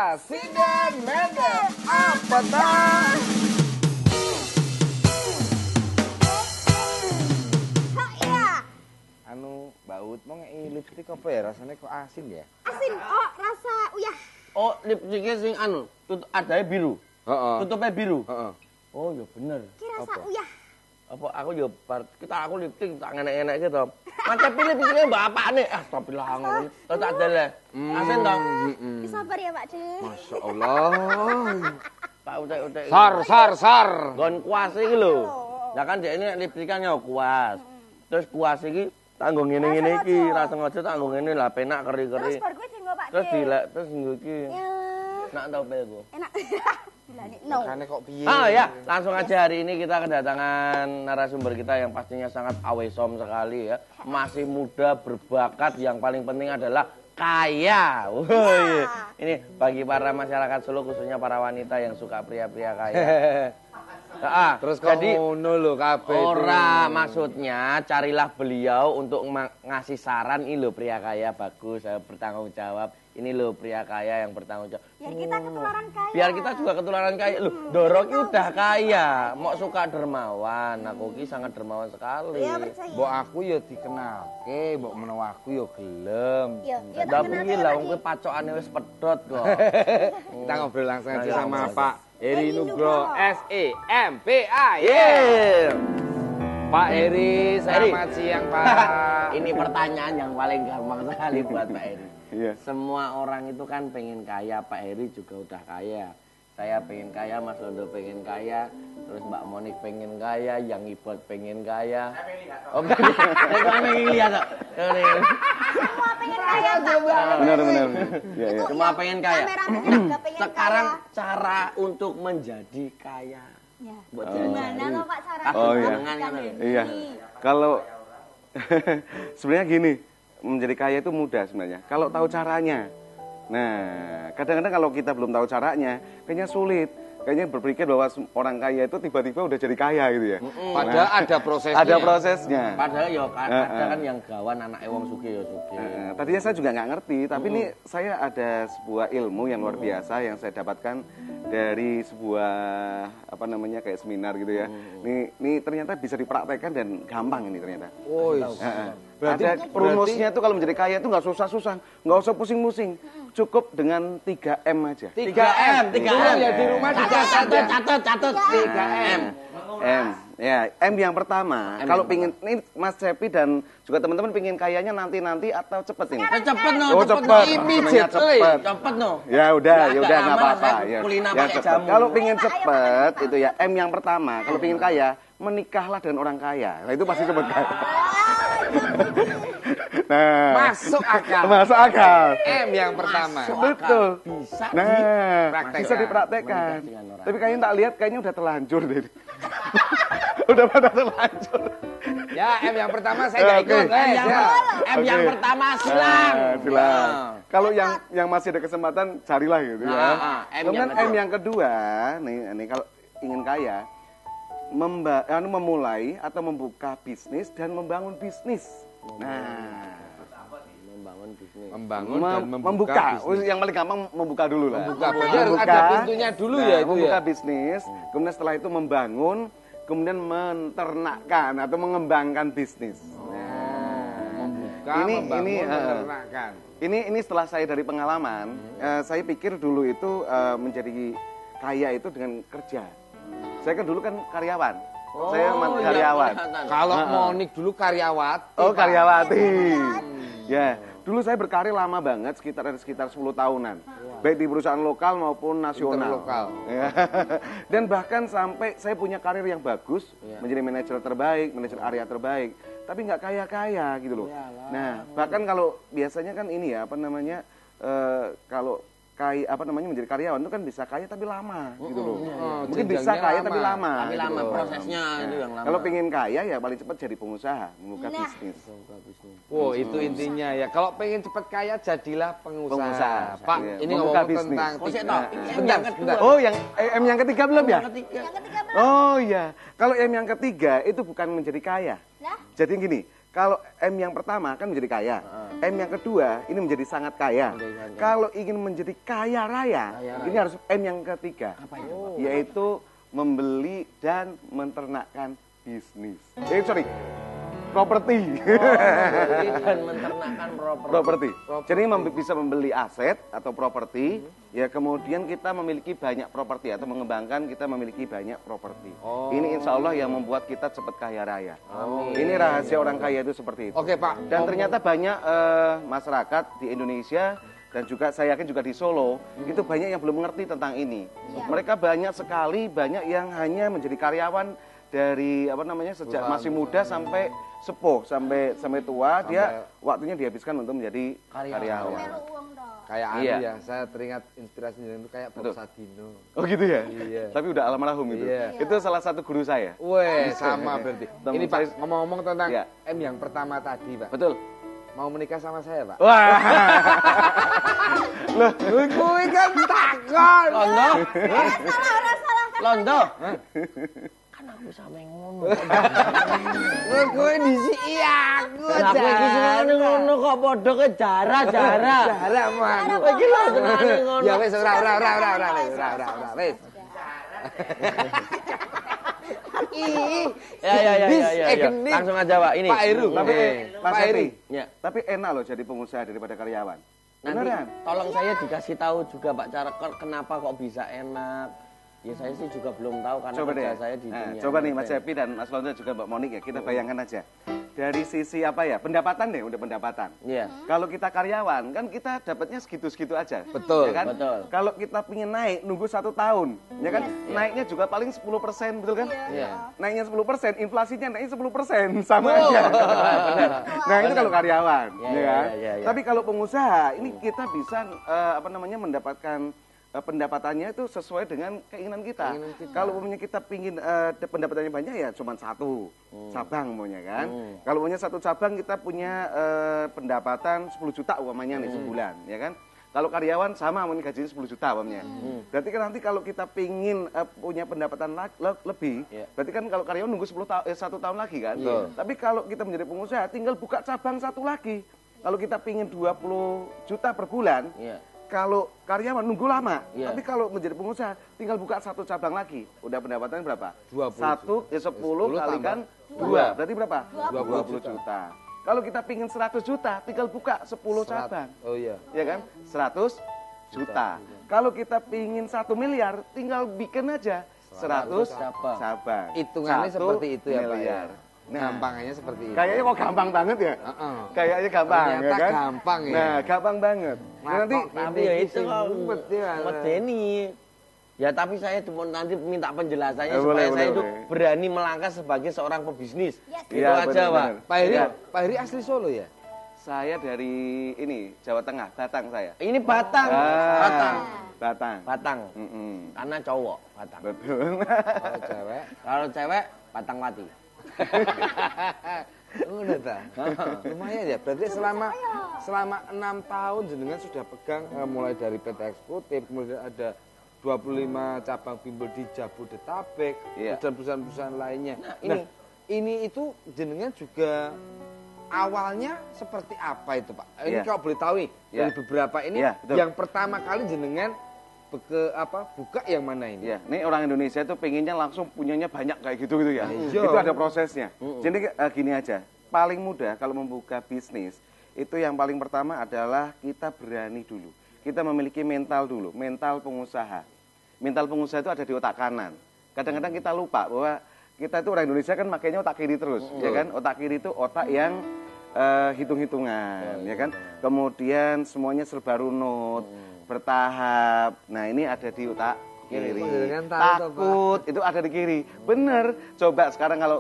Sinden Mendel apa tak? Anu, baut mau ngei lipstik apa ya? Rasanya kok asin ya? Asin, oh rasa uyah. Oh, lipstiknya sing anu, adanya biru. Heeh. Tutupnya biru. Heeh. Oh, ya bener. Ki rasa Apa? uyah. Apa aku ya aku lipstik tak enak-enak gitu. Macam pilih lipstiknya bapak nih. Astagfirullah ngono. Terus tak dele. Asin dong. Sabar ya Pak De. Masya Allah. Tak utek-utek. Sar. Gon kuas iki lho. Ya kan dia ini lipstikannya kuas. Terus kuas iki tak nggo ngene-ngene iki, ra sengaja tak nggo ngene lah penak keri-keri. Terus bar gue tinggal Pak De. Terus dilek terus nggo iki. Ya. Nak tau pe aku. Enak. Bilane no. Makanya kok piye? Ah ya, langsung aja hari ini kita kedatangan narasumber kita yang pastinya sangat awesom sekali ya. Masih muda, berbakat, yang paling penting adalah kaya. Woi, ini bagi para masyarakat Solo khususnya para wanita yang suka pria-pria kaya. Terus kok jadi ngono lho kabeh. ora maksudnya carilah beliau untuk ngasih saran ini loh pria kaya bagus, bertanggung jawab. Ini loh pria kaya yang bertanggung jawab. Biar kita ketularan kaya. Biar kita juga ketularan kaya. Loh, Doro ki udah kaya, mau suka dermawan. Aku ki sangat dermawan sekali. Iya percaya. Mbok aku ya dikenalke, mbok menawa aku ya gelem. Iya, iya tak Tapi kenal ki ya, lah Pak wong De. kuwi pacokane wis pedhot kok. Kita ngobrol langsung aja Ayo, sama ngobrol. Pak Heri Nugroho SEMPA. Yeah. Pak Heri, selamat siang Pak. Ini pertanyaan yang paling gampang sekali buat Pak Heri. Iya. Semua orang itu kan pengen kaya, Pak Heri juga udah kaya. Saya pengen kaya, Mas Londo pengen kaya, terus Mbak Monik pengen kaya, yang Ibot pengen kaya. Oh, saya pengen lihat. Semua pengen kaya Pak. Benar. Iya, iya. Semua pengen kaya. Kameramen juga pengen Sekarang kaya. cara untuk menjadi kaya. Ya. Buat Gimana loh Pak caranya? Oh, iya. Kan Iya. ini. Kalau sebenarnya gini, menjadi kaya itu mudah sebenarnya. Kalau tahu caranya. Nah, kadang-kadang kalau kita belum tahu caranya, kayaknya sulit. Kayaknya berpikir bahwa orang kaya itu tiba-tiba udah jadi kaya gitu ya. Padahal ada prosesnya. Ada prosesnya. Padahal ya ada kan yang gawan anak wong sugih ya sugih. Tadinya saya juga nggak ngerti, tapi ini saya ada sebuah ilmu yang luar biasa yang saya dapatkan dari sebuah apa namanya kayak seminar gitu ya. Ini ternyata bisa dipraktekkan dan gampang ini ternyata. Oh, Ada rumusnya tuh kalau menjadi kaya itu nggak susah-susah, nggak usah pusing-pusing, cukup dengan 3M aja. 3M. Ya di rumah Catat 3M. M. Ya, M yang pertama. Kalau pingin ini Mas Cepi dan juga teman-teman pingin kayanya nanti atau cepet ini? Cepet no, Oh, cepet. Immediately. Cepet. Cepet no. Ya udah Nggak nggak aman, apa-apa. saya Ya, kulina ya pakai cepet. jamu. Kalau pingin cepet itu ya M yang pertama. Kalau pingin kaya, menikahlah dengan orang kaya. Nah, itu pasti cepet kaya. Nah, Masuk akal. Masuk akal. M yang pertama. Betul. Bisa Nah, dipraktekkan. bisa dipraktekkan. Menikah dengan orang. Tapi kayaknya tak lihat kayaknya udah terlanjur deh. Udah pada terlanjur. Ya, M yang pertama saya Ya, nggak oke. ikut. M yang, Ya. M yang Oke. pertama silang. Silang. Nah. Kalau yang masih ada kesempatan carilah gitu ya. M Kemudian yang M yang kedua, nih kalau ingin kaya, memulai atau membuka bisnis dan membangun bisnis. Nah, Membangun bisnis. Membangun dan membuka. bisnis. Yang paling gampang membuka dulu lah. Membuka. Berarti harus ada pintunya dulu ya itu membuka ya. bisnis, kemudian setelah itu membangun, kemudian menternakkan atau mengembangkan bisnis. Membuka, Ini- membangun, ini, menernakan. Ini setelah saya dari pengalaman, saya pikir dulu itu menjadi kaya itu dengan kerja. Saya kan dulu kan karyawan. Saya karyawan. Kalau Monik dulu karyawati. Oh, Pak. karyawati. Ya, dulu saya berkarir lama banget, sekitar 10 tahunan. Baik di perusahaan lokal maupun nasional. Interlokal. Ya. Dan bahkan sampai saya punya karir yang bagus, menjadi manajer terbaik, manajer area terbaik, tapi nggak kaya-kaya gitu loh. Nah, bahkan kalau biasanya kan ini ya, apa namanya, kalau kaya apa namanya menjadi karyawan itu kan bisa kaya tapi lama gitu loh. Mungkin bisa jenjangnya kaya lama. tapi lama. Tapi gitu lama loh. prosesnya itu yang lama. Kalau pengen kaya ya paling cepat jadi pengusaha, membuka Nah. bisnis. Wow, itu intinya ya. Kalau pengen cepat kaya, jadilah pengusaha. Pengusaha. Pak, Iya, ini membuka ngomong bisnis. tentang Oh, saya tiga. tahu. Ini M Sebentar, yang kedua. sebentar. Oh, yang M yang ketiga belum ya? Ketiga. Yang ketiga belum. Oh iya, kalau M yang ketiga itu bukan menjadi kaya. Nah, Jadi gini, kalau M yang pertama kan menjadi kaya. M yang kedua ini menjadi sangat kaya. Kalau ingin menjadi kaya raya, ini harus M yang ketiga. Apa itu? Yaitu membeli dan menternakkan bisnis. Sorry, properti. Membeli dan menternakkan Properti. Jadi bisa membeli aset atau properti, ya kemudian kita memiliki banyak properti atau mengembangkan kita memiliki banyak properti. Ini insya Allah yang membuat kita cepat kaya raya. Ini rahasia orang kaya itu seperti itu. Oke Pak. Dan ternyata banyak masyarakat di Indonesia dan juga saya yakin juga di Solo itu banyak yang belum mengerti tentang ini. Mereka banyak sekali yang hanya menjadi karyawan dari sejak masih muda sampai sepuh sampai tua dia waktunya dihabiskan untuk menjadi karyawan. Melu uang dong. Kayak Iya. ya, saya teringat inspirasinya itu kayak Bob Sadino. Oh gitu ya? Iya. Tapi udah almarhum itu. Iya. Itu salah satu guru saya. Weh, sama berarti. Temen Ini Pak, saya- ngomong-ngomong tentang Iya. M yang pertama tadi, Pak. Betul. Mau menikah sama saya, Pak? Wah. Loh, kuwi kan takon. Londo? Orang salah. Londo? Kan aku sama yang ngono. Kuwi disi aku Kenapa iki senengane ngono kok padha ke jara. Jarak mah. Kowe iki lho senengane ngono. Ya wis ora wis. Ya. Geni. Langsung aja, Pak. Ini. Pak Heru. Tapi Mas Pak Heru. Eri, Ya. tapi enak loh jadi pengusaha daripada karyawan. Nanti Beneran? tolong saya dikasih tahu juga Pak cara kenapa kok bisa enak. Ya saya sih juga belum tahu karena Coba kerja deh. saya di Nah, dunia. coba nih Mas entertain. Cepi dan Mas Londo juga Mbak Monik ya, kita bayangkan aja. Dari sisi pendapatan deh, udah pendapatan. Iya. Kalau kita karyawan, kan kita dapatnya segitu-segitu aja. Betul. Ya kan? Betul. Kalau kita pengen naik, nunggu 1 tahun. Ya kan? Naiknya juga paling 10%, betul kan? Iya. Naiknya 10%, inflasinya naiknya 10%. Sama aja. Nah, itu kalau karyawan. Iya, Ya kan? iya. Tapi kalau pengusaha, ini kita bisa mendapatkan pendapatannya itu sesuai dengan keinginan kita. Kalau umumnya kita pingin pendapatannya banyak ya cuma 1 cabang umumnya kan. Kalau punya 1 cabang kita punya pendapatan 10 juta umpamanya nih sebulan, ya kan. Kalau karyawan sama umumnya gajinya 10 juta umpamanya. Berarti kan nanti kalau kita pingin punya pendapatan lebih, berarti kan kalau karyawan nunggu 1 tahun lagi kan. Tapi kalau kita menjadi pengusaha tinggal buka cabang 1 lagi. Kalau kita pingin 20 juta per bulan, Iya. kalau karyawan nunggu lama, Iya. tapi kalau menjadi pengusaha tinggal buka 1 cabang lagi, udah pendapatannya berapa? 20 10 kalikan 2, berarti berapa? 20 juta. Kalau kita pingin 100 juta, tinggal buka 10 cabang, Oh iya. ya kan? 100 juta. Kalau kita pingin 1 miliar, tinggal bikin aja 100 cabang. cabang. Hitungannya 1 seperti itu ya, Pak. miliar. Gampangannya seperti itu. Kayaknya kok gampang banget ya? Heeh. Kayaknya gampang, Ternyata ya kan? gampang ya. Nah, gampang banget. Nah, nanti Tapi ya itu kok ya. medeni. Ya tapi saya cuma nanti minta penjelasannya Boleh, supaya saya boleh, itu boleh. berani melangkah sebagai seorang pebisnis. Yes. Gitu Iya, aja, benar, Pak. benar. Pak Heri, Iya. Pak Heri asli Solo ya? saya dari Jawa Tengah, Batang saya. Ini Batang. Batang. Mm-mm. Karena cowok Batang. Betul. Kalau cewek. Kalau cewek Batang Wati. Udah ta. Lumayan ya. Berarti selama 6 tahun jenengan sudah pegang mulai dari PT Eksekutif, kemudian ada 25 cabang bimbel di Jabodetabek Iya. dan perusahaan-perusahaan lainnya. Nah, Ini itu jenengan juga awalnya seperti apa itu, Pak? Ini Iya. kalau boleh tahu nih, Iya. dari beberapa ini Iya, betul. yang pertama kali jenengan buka yang mana ini? Ya, ini orang Indonesia itu pengennya langsung punyanya banyak kayak gitu ya. Iya. Itu ada prosesnya. Jadi gini aja, paling mudah kalau membuka bisnis itu yang paling pertama adalah kita berani dulu. Kita memiliki mental dulu, mental pengusaha. Mental pengusaha itu ada di otak kanan. Kadang-kadang kita lupa bahwa kita itu orang Indonesia kan makanya otak kiri terus, ya kan? Otak kiri itu otak yang hitung-hitungan, ya kan? Kemudian semuanya serba runut, bertahap. Nah, ini ada di otak kiri. Jangan tahu toh, Pak. Takut itu ada di kiri. Bener. Coba sekarang kalau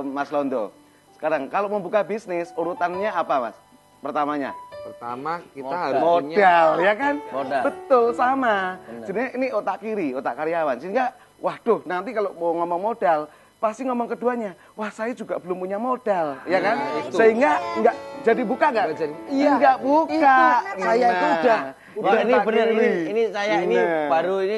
Mas Londo, sekarang kalau membuka bisnis urutannya apa, Mas? Pertamanya Pertama kita Modal. harus punya modal, ya kan? Modal. Betul, sama. Jadi ini otak kiri, otak karyawan. Sehingga, waduh, nanti kalau mau ngomong modal, pasti ngomong keduanya, wah saya juga belum punya modal, ya kan? itu. Sehingga nggak jadi buka nggak? Nggak jadi. Iya. Nggak buka. Saya itu udah Wah, ini otak bener kiri. ini saya ini Nah. baru ini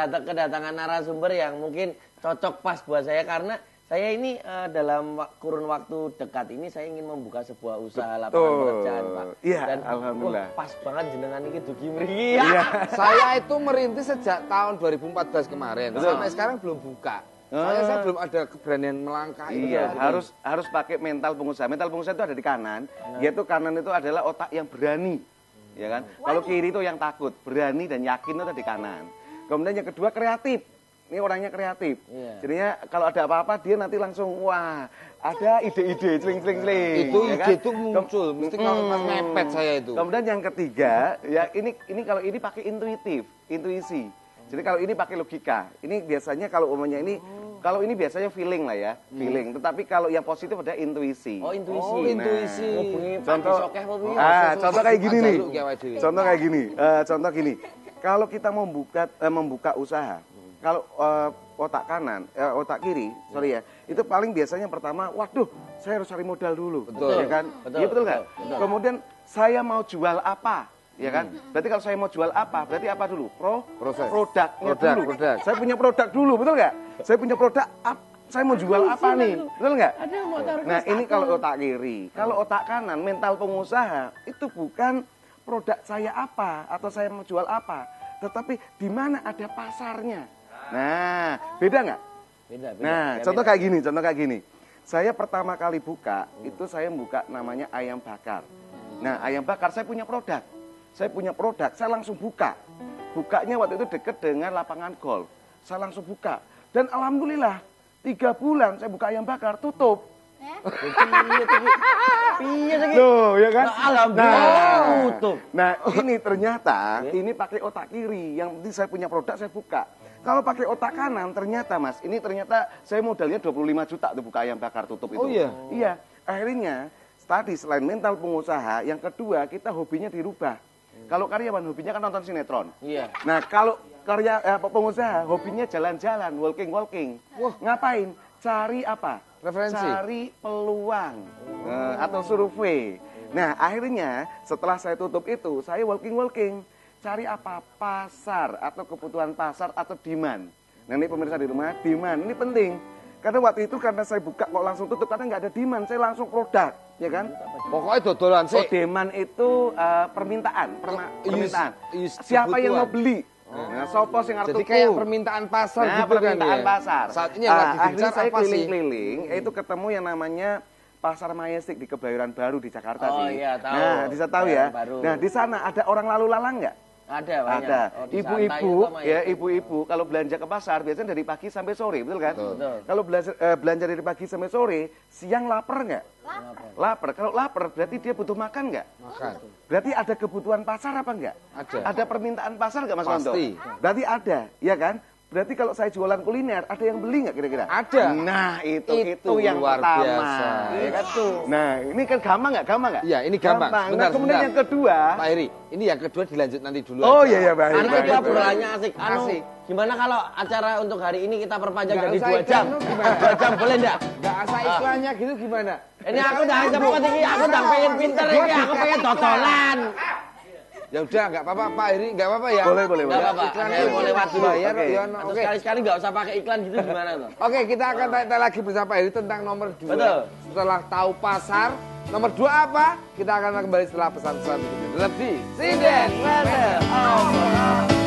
kedatangan narasumber yang mungkin cocok pas buat saya karena Saya ini dalam kurun waktu dekat ini saya ingin membuka sebuah usaha lapangan pekerjaan, Pak. Iya, Dan alhamdulillah. pas banget jenengan ini dugi mriki. Iya. Saya itu merintis sejak tahun 2014 kemarin. Sampai sekarang belum buka. Soalnya saya belum ada keberanian melangkah. Iya, harus pakai mental pengusaha. Mental pengusaha itu ada di kanan. Yaitu kanan itu adalah otak yang berani. Ya kan? Kalau kiri itu yang takut, berani dan yakin itu ada di kanan. Kemudian yang kedua kreatif. Ini orangnya kreatif. Iya. Jadinya kalau ada apa-apa dia nanti langsung wah, ada ide-ide celing-celing. Itu ya ide kan? itu muncul, mesti kalau pas mepet saya itu. Kemudian yang ketiga, ya ini kalau ini pakai intuisi. Jadi kalau ini pakai logika. Ini biasanya kalau umumnya ini kalau ini biasanya feeling lah ya, feeling. Tetapi kalau yang positif ada intuisi. Oh, intuisi. Oh, intuisi. Contoh kayak gini nih. Contoh kayak gini. Contoh gini. Kalau kita membuka usaha, kalau otak kanan, otak kiri, sorry ya, itu paling biasanya pertama, waduh, saya harus cari modal dulu, betul, ya kan? Iya betul nggak? Kemudian saya mau jual apa, ya kan? Berarti kalau saya mau jual apa, berarti apa dulu? Produknya dulu. Produk. Saya punya produk dulu, betul nggak? Saya punya produk, saya mau jual apa nih, betul nggak? Nah ini kalau otak kiri, kalau otak kanan, mental pengusaha itu bukan produk saya apa atau saya mau jual apa, tetapi di mana ada pasarnya. Nah, beda nggak? Beda. Nah, contoh kayak gini. Saya pertama kali buka, itu saya buka namanya ayam bakar. Nah, ayam bakar saya punya produk. Saya langsung buka. Bukanya waktu itu deket dengan lapangan golf. Saya langsung buka. Dan alhamdulillah, 3 bulan saya buka ayam bakar, tutup. Loh, ya kan? Tutup. Nah, ini ternyata ini pakai otak kiri. Yang penting saya punya produk saya buka. Kalau pakai otak kanan ternyata Mas, ini ternyata saya modalnya 25 juta tuh buka ayam bakar tutup itu. Oh iya? Iya. Akhirnya tadi selain mental pengusaha, yang kedua kita hobinya dirubah. Kalau karyawan hobinya kan nonton sinetron. Iya. Nah, kalau pengusaha hobinya jalan-jalan, walking. Wah, ngapain? Cari apa? Referensi. Cari peluang atau survei. Nah, akhirnya setelah saya tutup itu, saya walking. Cari apa? Pasar atau kebutuhan pasar atau demand. Nah, ini pemirsa di rumah, demand ini penting. Karena waktu itu karena saya buka kok langsung tutup karena nggak ada demand, saya langsung produk, ya kan? Pokoknya dodolan sih. Demand itu permintaan. Siapa yang mau beli? Nah, sopo sing arep Jadi kayak permintaan pasar gitu permintaan kan ya? pasar. Saat ini yang lagi akhirnya gencar saya apa sih? keliling-keliling, itu ketemu yang namanya Pasar Majestic di Kebayoran Baru di Jakarta Oh, sih. iya, tahu. Nah, bisa tahu ya. Baru. Nah, di sana ada orang lalu lalang nggak? Ada banyak. Ada. Oh, di Ibu-ibu santai ya, ibu-ibu kalau belanja ke pasar biasanya dari pagi sampai sore, betul kan? Betul. Kalau belanja dari pagi sampai sore, siang lapar nggak? Lapar. Kalau lapar berarti dia butuh makan nggak? Makan. Berarti ada kebutuhan pasar apa enggak? Ada. Ada permintaan pasar nggak Mas Wanto? Pasti. Berarti ada, ya kan? Berarti kalau saya jualan kuliner, ada yang beli nggak kira-kira? Ada. Nah, itu yang luar pertama. biasa. Ya kan? Nah, ini kan gampang nggak? Iya, ini gampang. Nah, kemudian yang kedua. Pak Heri, ini yang kedua dilanjut nanti dulu. Oh aja. iya, baik. Karena kita obrolannya asik. Asik. Gimana kalau acara untuk hari ini kita perpanjang Nggak jadi usah 2 jam? iklan, gimana? 2 jam boleh enggak? Nggak asal iklannya gitu gimana? Ini aku udah cepet ini, aku udah pengen pinter ini, aku pengen dodolan. Ya udah, nggak apa-apa Pak Heri, nggak apa-apa ya. Boleh. Enggak apa-apa, Iklan saya mau lewat dulu. bayar, Oke. ya, Atau oke. sekali-sekali nggak usah pakai iklan gitu gimana tuh? Oke, kita akan tanya lagi bersama Pak Heri tentang nomor 2. Betul. Setelah tahu pasar, nomor 2 apa? Kita akan kembali setelah pesan-pesan berikut ini. Lebih Sinden. Brother. Oh.